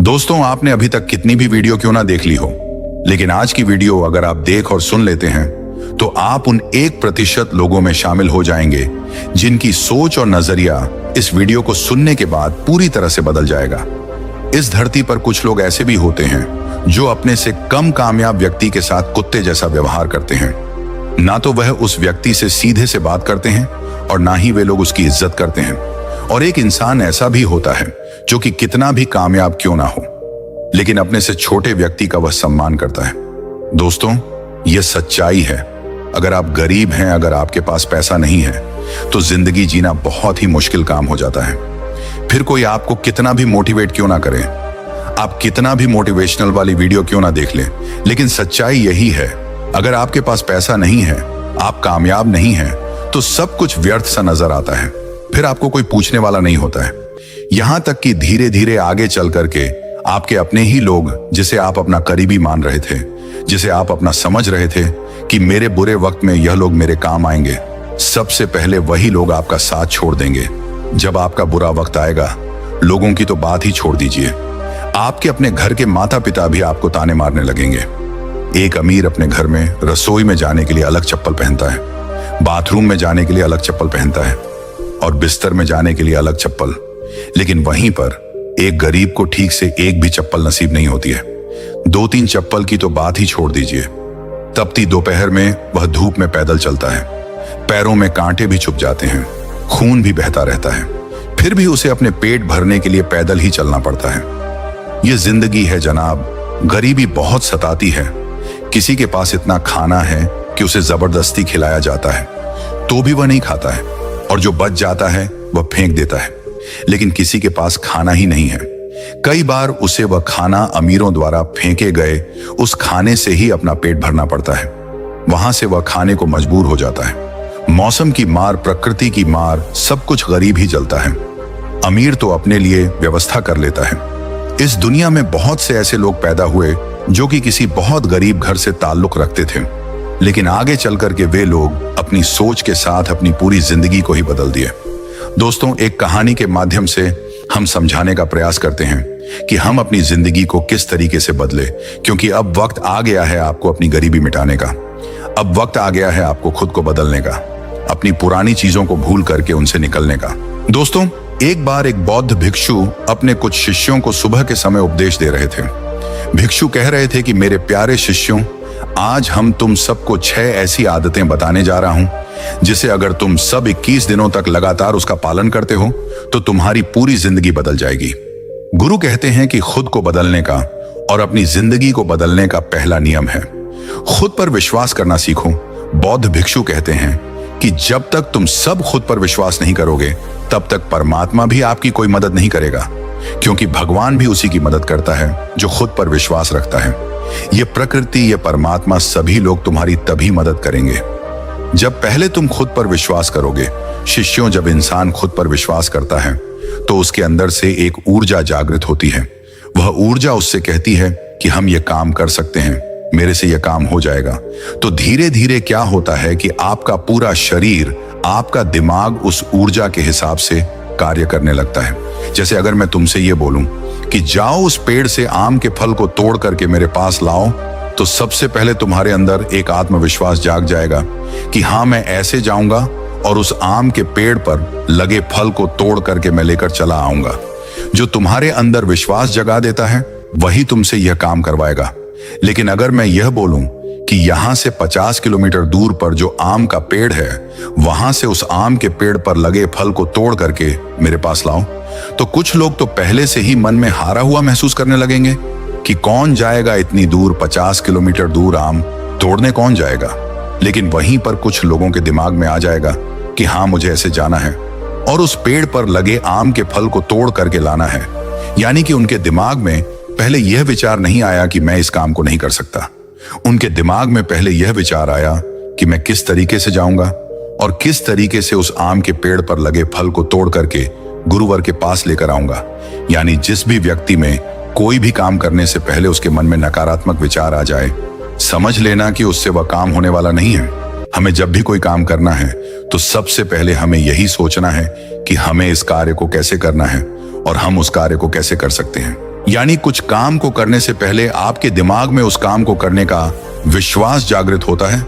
दोस्तों, आपने अभी तक कितनी भी वीडियो क्यों ना देख ली हो, लेकिन आज की वीडियो अगर आप देख और सुन लेते हैं तो आप उन 1% लोगों में शामिल हो जाएंगे जिनकी सोच और नजरिया इस वीडियो को सुनने के बाद पूरी तरह से बदल जाएगा। इस धरती पर कुछ लोग ऐसे भी होते हैं जो अपने से कम कामयाब व्यक्ति के साथ कुत्ते जैसा व्यवहार करते हैं। ना तो वह उस व्यक्ति से सीधे से बात करते हैं और ना ही वे लोग उसकी इज्जत करते हैं। और एक इंसान ऐसा भी होता है जो कि कितना भी कामयाब क्यों ना हो, लेकिन अपने से छोटे व्यक्ति का वह सम्मान करता है। दोस्तों, यह सच्चाई है। अगर आप गरीब हैं, अगर आपके पास पैसा नहीं है, तो जिंदगी जीना बहुत ही मुश्किल काम हो जाता है। फिर कोई आपको कितना भी मोटिवेट क्यों ना करे, आप कितना भी मोटिवेशनल वाली वीडियो क्यों ना देख लें, लेकिन सच्चाई यही है, अगर आपके पास पैसा नहीं है, आप कामयाब नहीं हैं, तो सब कुछ व्यर्थ सा नजर आता है। फिर आपको कोई पूछने वाला नहीं होता है। यहां तक कि धीरे धीरे आगे चल करके आपके अपने ही लोग, जिसे आप अपना करीबी मान रहे थे, जिसे आप अपना समझ रहे थे कि मेरे बुरे वक्त में यह लोग मेरे काम आएंगे, सबसे पहले वही लोग आपका साथ छोड़ देंगे। जब आपका बुरा वक्त आएगा, लोगों की तो बात ही छोड़ दीजिए, आपके अपने घर के माता पिता भी आपको ताने मारने लगेंगे। एक अमीर अपने घर में रसोई में जाने के लिए अलग चप्पल पहनता है, बाथरूम में जाने के लिए अलग चप्पल पहनता है और बिस्तर में जाने के लिए अलग चप्पल, लेकिन वहीं पर एक गरीब को ठीक से एक भी चप्पल नसीब नहीं होती है। 2-3 चप्पल की तो बात ही छोड़ दीजिए। तपती दोपहर में वह धूप में पैदल चलता है, पैरों में कांटे भी छुप जाते हैं, खून भी बहता रहता है, फिर भी उसे अपने पेट भरने के लिए पैदल ही चलना पड़ता है। यह जिंदगी है जनाब। गरीबी बहुत सताती है। किसी के पास इतना खाना है कि उसे जबरदस्ती खिलाया जाता है तो भी वह नहीं खाता है, और जो बच जाता है वह फेंक देता है। लेकिन किसी के पास खाना ही नहीं है। कई बार उसे वह खाना अमीरों द्वारा फेंके गए उस खाने से ही अपना पेट भरना पड़ता है। वहां से वह खाने को मजबूर हो जाता है। मौसम की मार, प्रकृति की मार, सब कुछ गरीब ही जलता है। अमीर तो अपने लिए व्यवस्था कर लेता है। इस दुनिया में बहुत से ऐसे लोग पैदा हुए जो कि किसी बहुत गरीब घर से ताल्लुक रखते थे, लेकिन आगे चल करके वे लोग अपनी सोच के साथ अपनी पूरी जिंदगी को ही बदल दिए। दोस्तों, एक कहानी के माध्यम से हम समझाने का प्रयास करते हैं कि हम अपनी जिंदगी को किस तरीके से बदले, क्योंकि अब वक्त आ गया है आपको अपनी गरीबी मिटाने का। अब वक्त आ गया है आपको खुद को बदलने का, अपनी पुरानी चीजों को भूल करके उनसे निकलने का। दोस्तों, एक बार एक बौद्ध भिक्षु अपने कुछ शिष्यों को सुबह के समय उपदेश दे रहे थे। भिक्षु कह रहे थे कि मेरे प्यारे शिष्यों, आज हम तुम सबको 6 ऐसी आदतें बताने जा रहा हूं जिसे अगर तुम सब 21 दिनों तक लगातार उसका पालन करते हो तो तुम्हारी पूरी जिंदगी बदल जाएगी। गुरु कहते हैं कि खुद को बदलने का और अपनी जिंदगी को बदलने का पहला नियम है खुद पर विश्वास करना सीखो। बौद्ध भिक्षु कहते हैं कि जब तक तुम सब खुद पर विश्वास नहीं करोगे, तब तक परमात्मा भी आपकी कोई मदद नहीं करेगा, क्योंकि भगवान भी उसी की मदद करता है जो खुद पर विश्वास रखता है। ये प्रकृति, ये परमात्मा, सभी लोग तुम्हारी तभी मदद करेंगे जब पहले तुम खुद पर विश्वास करोगे। शिष्यों, जब इंसान खुद पर विश्वास करता है तो उसके अंदर से एक ऊर्जा जागृत होती है। वह ऊर्जा उससे कहती है कि हम ये काम कर सकते हैं, मेरे से यह काम हो जाएगा। तो धीरे धीरे क्या होता है कि आपका पूरा शरीर, आपका दिमाग उस ऊर्जा के हिसाब से कार्य करने लगता है। जैसे अगर मैं तुमसे ये बोलूं कि जाओ उस पेड़ से आम के फल को तोड़ करके मेरे पास लाओ, तो सबसे पहले तुम्हारे अंदर एक आत्मविश्वास जाग जाएगा कि हाँ, मैं ऐसे जाऊंगा और उस आम के पेड़ पर लगे फल को तोड़ करके मैं लेकर चला आऊंगा। जो तुम्हारे अंदर विश्वास जगा देता है वही तुमसे यह काम करवाएगा। लेकिन अगर मैं यह बोलूं कि यहां से 50 किलोमीटर दूर पर जो आम का पेड़ है, वहां से उस आम के पेड़ पर लगे फल को तोड़ करके मेरे पास लाओ, तो कुछ लोग तो पहले से ही मन में हारा हुआ महसूस करने लगेंगे कि कौन जाएगा इतनी दूर, 50 किलोमीटर दूर आम तोड़ने कौन जाएगा। लेकिन वहीं पर कुछ लोगों के दिमाग में आ जाएगा कि हाँ, मुझे ऐसे जाना है और उस पेड़ पर लगे आम के फल को तोड़ करके लाना है। यानी कि उनके दिमाग में पहले यह विचार नहीं आया कि मैं इस काम को नहीं कर सकता। उनके दिमाग में पहले यह विचार आया कि मैं किस तरीके से जाऊंगा और किस तरीके से उस आम के पेड़ पर लगे फल को तोड़ करके गुरुवर के पास लेकर आऊंगा। यानी जिस भी व्यक्ति में कोई भी काम करने से पहले उसके मन में नकारात्मक विचार आ जाए, समझ लेना कि उससे वह काम होने वाला नहीं है। हमें जब भी कोई काम करना है तो सबसे पहले हमें यही सोचना है कि हमें इस कार्य को कैसे करना है और हम उस कार्य को कैसे कर सकते हैं। यानी कुछ काम को करने से पहले आपके दिमाग में उस काम को करने का विश्वास जागृत होता है।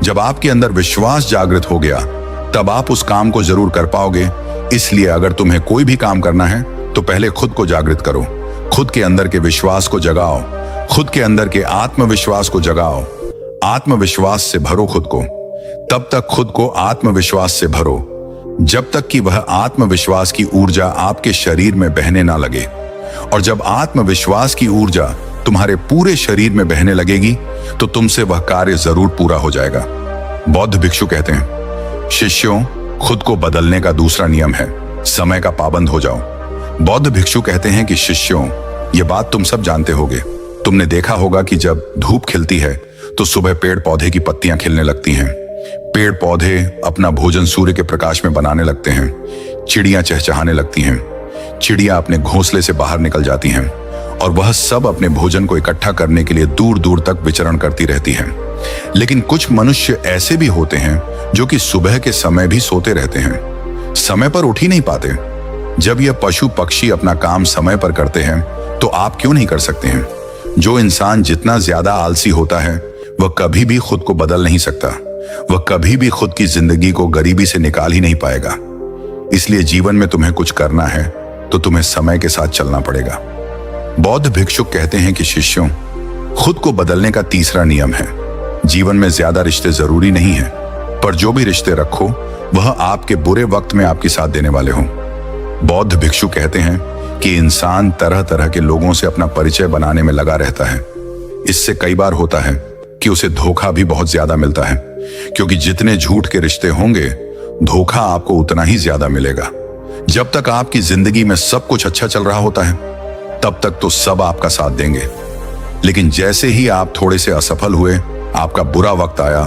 जब आपके अंदर विश्वास जागृत हो गया तब आप उस काम को जरूर कर पाओगे। इसलिए अगर तुम्हें कोई भी काम करना है तो पहले खुद को जागृत करो, खुद के अंदर के विश्वास को जगाओ, खुद के अंदर के आत्मविश्वास को जगाओ, आत्मविश्वास से भरो खुद को। तब तक खुद को आत्मविश्वास से भरो जब तक कि वह आत्मविश्वास की ऊर्जा आपके शरीर में बहने ना लगे। और जब आत्मविश्वास की ऊर्जा तुम्हारे पूरे शरीर में बहने लगेगी तो तुमसे वह कार्य जरूर पूरा हो जाएगा। बौद्ध भिक्षु कहते हैं, शिष्यों, खुद को बदलने का दूसरा नियम है, समय का पाबंद हो जाओ। बौद्ध भिक्षु कहते हैं कि शिष्यों, ये बात तुम सब जानते होगे। तुमने देखा होगा कि जब धूप खिलती है तो सुबह पेड़ पौधे की पत्तियां खिलने लगती हैं। पेड़ पौधे अपना भोजन सूर्य के प्रकाश में बनाने लगते हैं। चिड़ियां चहचहाने लगती हैं। चिड़ियां अपने घोंसले से बाहर निकल जाती हैं और वह सब अपने भोजन को इकट्ठा करने के लिए दूर दूर तक विचरण करती रहती हैं। लेकिन कुछ मनुष्य ऐसे भी होते हैं जो कि सुबह के समय भी सोते रहते हैं, समय पर उठ ही नहीं पाते। जब यह पशु पक्षी अपना काम समय पर करते हैं तो आप क्यों नहीं कर सकते हैं? जो इंसान जितना ज्यादा आलसी होता है वह कभी भी खुद को बदल नहीं सकता। वह कभी भी खुद की जिंदगी को गरीबी से निकाल ही नहीं पाएगा। इसलिए जीवन में तुम्हें कुछ करना है तो तुम्हें समय के साथ चलना पड़ेगा। बौद्ध भिक्षुक कहते हैं कि शिष्यों, खुद को बदलने का तीसरा नियम है, जीवन में ज्यादा रिश्ते जरूरी नहीं है, पर जो भी रिश्ते रखो वह आपके बुरे वक्त में आपकी साथ देने वाले हों। बौद्ध भिक्षु कहते हैं कि इंसान तरह तरह के लोगों से अपना परिचय बनाने में लगा रहता है। इससे कई बार होता है कि उसे धोखा भी बहुत ज्यादा मिलता है, क्योंकि जितने झूठ के रिश्ते होंगे धोखा आपको उतना ही ज्यादा मिलेगा। जब तक आपकी जिंदगी में सब कुछ अच्छा चल रहा होता है तब तक तो सब आपका साथ देंगे, लेकिन जैसे ही आप थोड़े से असफल हुए, आपका बुरा वक्त आया,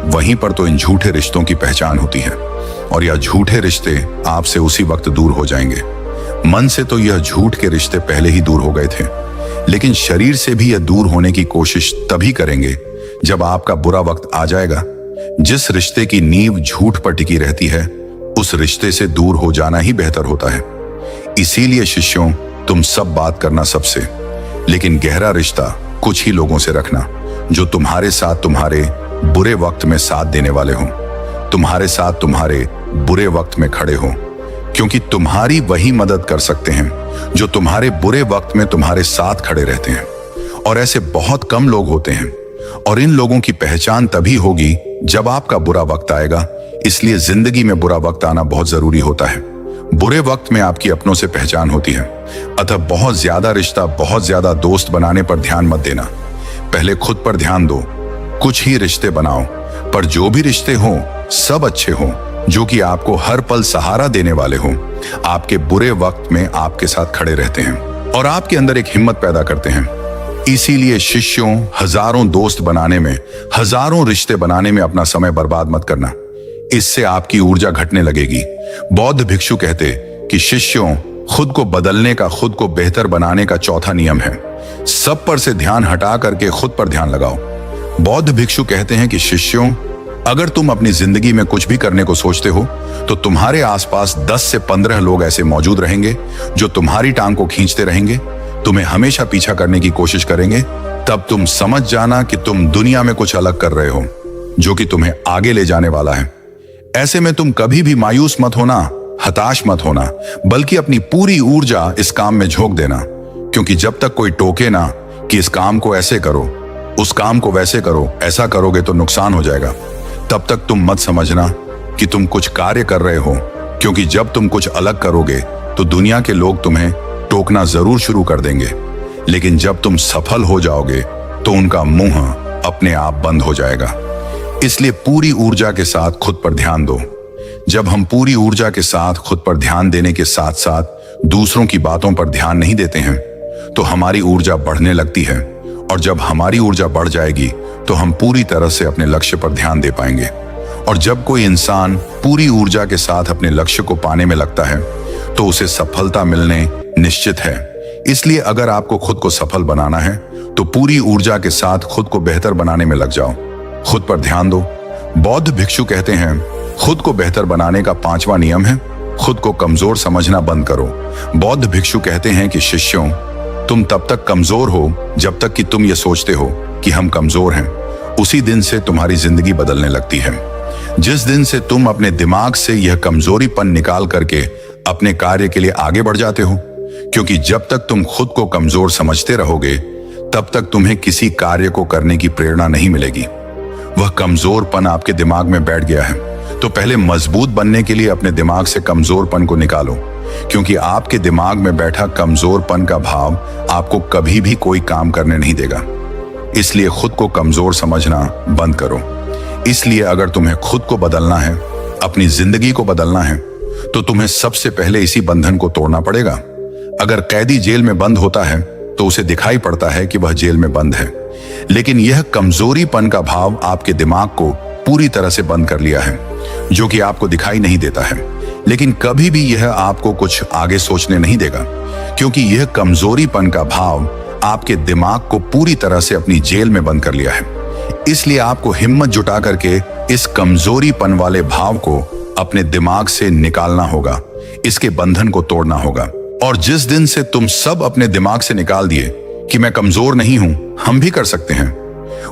वहीं पर तो इन झूठे रिश्तों की पहचान होती है और यह झूठे रिश्ते आपसे उसी वक्त दूर हो जाएंगे। मन से तो यह झूठ के रिश्ते पहले ही दूर हो गए थे, लेकिन शरीर से भी यह दूर होने की कोशिश तभी करेंगे जब आपका बुरा वक्त आ जाएगा। जिस रिश्ते की नींव झूठ पर टिकी रहती है उस रिश्ते से दूर हो जाना ही बेहतर होता है। इसीलिए शिष्यों, तुम सब बात करना सबसे, लेकिन गहरा रिश्ता कुछ ही लोगों से रखना जो तुम्हारे साथ तुम्हारे बुरे वक्त में साथ देने वाले हों, तुम्हारे साथ तुम्हारे बुरे वक्त में खड़े हों, क्योंकि तुम्हारी वही मदद कर सकते हैं जो तुम्हारे बुरे वक्त में तुम्हारे साथ खड़े रहते हैं। और ऐसे बहुत कम लोग होते हैं और इन लोगों की पहचान तभी होगी जब आपका बुरा वक्त आएगा। इसलिए जिंदगी में बुरा वक्त आना बहुत जरूरी होता है। बुरे वक्त में आपकी अपनों से पहचान होती है। अतः बहुत ज्यादा रिश्ता, बहुत ज्यादा दोस्त बनाने पर ध्यान मत देना। पहले खुद पर ध्यान दो। कुछ ही रिश्ते बनाओ, पर जो भी रिश्ते हों सब अच्छे हों, जो कि आपको हर पल सहारा देने वाले हों, आपके बुरे वक्त में आपके साथ खड़े रहते हैं और आपके अंदर एक हिम्मत पैदा करते हैं। इसीलिए शिष्यों, हजारों दोस्त बनाने में, हजारों रिश्ते बनाने में अपना समय बर्बाद मत करना। इससे आपकी ऊर्जा घटने लगेगी। बौद्ध भिक्षु कहते कि शिष्यों, खुद को बदलने का, खुद को बेहतर बनाने का चौथा नियम है, सब पर से ध्यान हटा करके खुद पर ध्यान लगाओ। बौद्ध भिक्षु कहते हैं कि शिष्यों, अगर तुम अपनी जिंदगी में कुछ भी करने को सोचते हो तो तुम्हारे आसपास 10 से 15 लोग ऐसे मौजूद रहेंगे जो तुम्हारी टांग को खींचते रहेंगे, तुम्हें हमेशा पीछा करने की कोशिश करेंगे। तब तुम समझ जाना कि तुम दुनिया में कुछ अलग कर रहे हो जो कि तुम्हें आगे ले जाने वाला है। ऐसे में तुम कभी भी मायूस मत होना, हताश मत होना, बल्कि अपनी पूरी ऊर्जा इस काम में झोंक देना, क्योंकि जब तक कोई टोके ना कि इस काम को ऐसे करो, उस काम को वैसे करो, ऐसा करोगे तो नुकसान हो जाएगा, तब तक तुम मत समझना कि तुम कुछ कार्य कर रहे हो, क्योंकि जब तुम कुछ अलग करोगे तो दुनिया के लोग तुम्हें टोकना जरूर शुरू कर देंगे, लेकिन जब तुम सफल हो जाओगे तो उनका मुंह अपने आप बंद हो जाएगा। इसलिए पूरी ऊर्जा के साथ खुद पर ध्यान दो। जब हम पूरी ऊर्जा के साथ खुद पर ध्यान देने के साथ साथ दूसरों की बातों पर ध्यान नहीं देते हैं तो हमारी ऊर्जा बढ़ने लगती है, और जब हमारी ऊर्जा बढ़ जाएगी तो हम पूरी तरह से अपने लक्ष्य पर ध्यान दे पाएंगे। और जब कोई इंसान पूरी ऊर्जा के साथ अपने लक्ष्य को पाने में लगता है तो उसे सफलता मिलने निश्चित है। इसलिए अगर आपको खुद को सफल बनाना है तो पूरी ऊर्जा के साथ खुद को बेहतर बनाने में लग जाओ, खुद पर ध्यान दो। बौद्ध भिक्षु कहते हैं, खुद को बेहतर बनाने का 5वां नियम है, खुद को कमजोर समझना बंद करो। बौद्ध भिक्षु कहते हैं कि शिष्यों, तुम तब तक कमजोर हो जब तक कि तुम ये सोचते हो कि हम कमजोर हैं। उसी दिन से तुम्हारी जिंदगी बदलने लगती है। जिस दिन से तुम अपने दिमाग से यह कमजोरीपन निकाल करके अपने कार्य के लिए आगे बढ़ जाते हो, क्योंकि जब तक तुम खुद को कमजोर समझते रहोगे तब तक तुम्हें किसी कार्य को करने की प्रेरणा नहीं मिलेगी। वह कमजोरपन आपके दिमाग में बैठ गया है, तो पहले मजबूत बनने के लिए अपने दिमाग से कमजोरपन को निकालो, क्योंकि आपके दिमाग में बैठा कमजोरपन का भाव आपको कभी भी कोई काम करने नहीं देगा। इसलिए खुद को कमजोर समझना बंद करो। इसलिए अगर तुम्हें खुद को बदलना है, अपनी जिंदगी को बदलना है, तो तुम्हें सबसे पहले इसी बंधन को तोड़ना पड़ेगा। अगर कैदी जेल में बंद होता है तो उसे दिखाई पड़ता है कि वह जेल में बंद है, लेकिन यह कमजोरीपन का भाव आपके दिमाग को पूरी तरह से बंद कर लिया है, जो कि आपको दिखाई नहीं देता है, लेकिन कभी भी यह आपको कुछ आगे सोचने नहीं देगा, क्योंकि यह कमजोरीपन का भाव आपके दिमाग को पूरी तरह से अपनी जेल में बंद कर लिया है। इसलिए आपको हिम्मत जुटा करके इस कमजोरीपन वाले भाव को अपने दिमाग से निकालना होगा, इसके बंधन को तोड़ना होगा। और जिस दिन से तुम सब अपने दिमाग से निकाल दिए कि मैं कमजोर नहीं हूं, हम भी कर सकते हैं,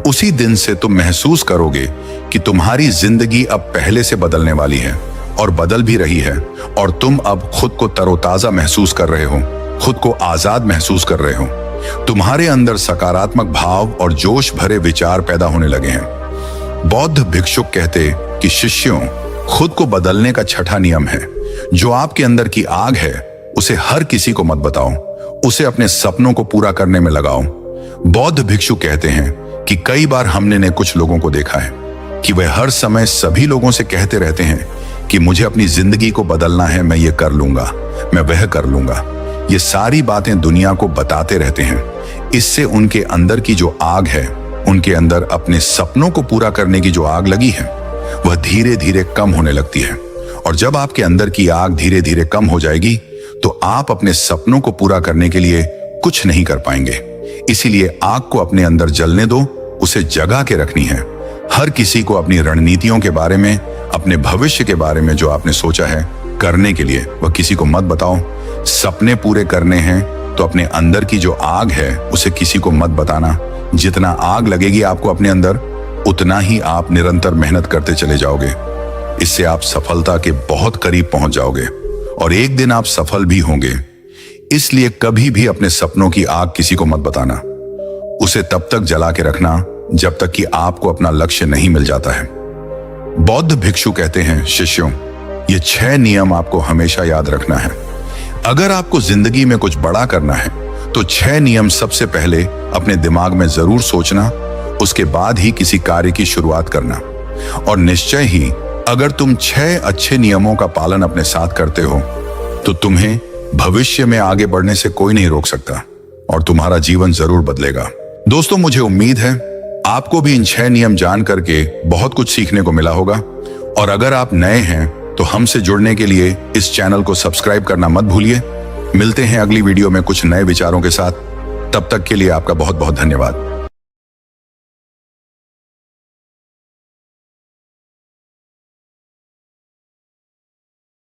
उसी दिन से तुम महसूस करोगे कि तुम्हारी जिंदगी अब पहले से बदलने वाली है और बदल भी रही है, और तुम अब खुद को तरोताजा महसूस कर रहे हो, खुद को आजाद महसूस कर रहे हो। तुम्हारे अंदर सकारात्मक भाव और जोश भरे विचार पैदा होने लगे हैं। बौद्ध भिक्षुक कहते कि शिष्यों, खुद को बदलने का छठा नियम है, जो आपके अंदर की आग है उसे हर किसी को मत बताओ, उसे अपने सपनों को पूरा करने में लगाओ। बौद्ध भिक्षु कहते हैं कि कई बार हमने ने कुछ लोगों को देखा है कि वे हर समय सभी लोगों से कहते रहते हैं कि मुझे अपनी जिंदगी को बदलना है, मैं ये कर लूंगा, मैं वह कर लूंगा। ये सारी बातें दुनिया को बताते रहते हैं। इससे उनके अंदर की जो आग है, उनके अंदर अपने सपनों को पूरा करने की जो आग लगी है, वह धीरे धीरे कम होने लगती है। और जब आपके अंदर की आग धीरे धीरे कम हो जाएगी तो आप अपने सपनों को पूरा करने के लिए कुछ नहीं कर पाएंगे। इसीलिए आग को अपने अंदर जलने दो, उसे जगा के रखनी है। हर किसी को अपनी रणनीतियों के बारे में, अपने भविष्य के बारे में जो आपने सोचा है करने के लिए, वह किसी को मत बताओ। सपने पूरे करने हैं तो अपने अंदर की जो आग है उसे किसी को मत बताना। जितना आग लगेगी आपको अपने अंदर, उतना ही आप निरंतर मेहनत करते चले जाओगे। इससे आप सफलता के बहुत करीब पहुंच जाओगे और एक दिन आप सफल भी होंगे। इसलिए कभी भी अपने सपनों की आग किसी को मत बताना। उसे तब तक जला के रखना जब तक कि आपको अपना लक्ष्य नहीं मिल जाता है। बौद्ध भिक्षु कहते हैं, शिष्यों, ये 6 नियम आपको हमेशा याद रखना है। अगर आपको जिंदगी में कुछ बड़ा करना है तो 6 नियम सबसे पहले अपने दिमाग में जरूर सोचना, उसके बाद ही किसी कार्य की शुरुआत करना। और निश्चय ही अगर तुम 6 अच्छे नियमों का पालन अपने साथ करते हो तो तुम्हें भविष्य में आगे बढ़ने से कोई नहीं रोक सकता और तुम्हारा जीवन जरूर बदलेगा। दोस्तों, मुझे उम्मीद है आपको भी इन 6 नियम जान करके बहुत कुछ सीखने को मिला होगा। और अगर आप नए हैं तो हमसे जुड़ने के लिए इस चैनल को सब्सक्राइब करना मत भूलिए। मिलते हैं अगली वीडियो में कुछ नए विचारों के साथ। तब तक के लिए आपका बहुत बहुत धन्यवाद।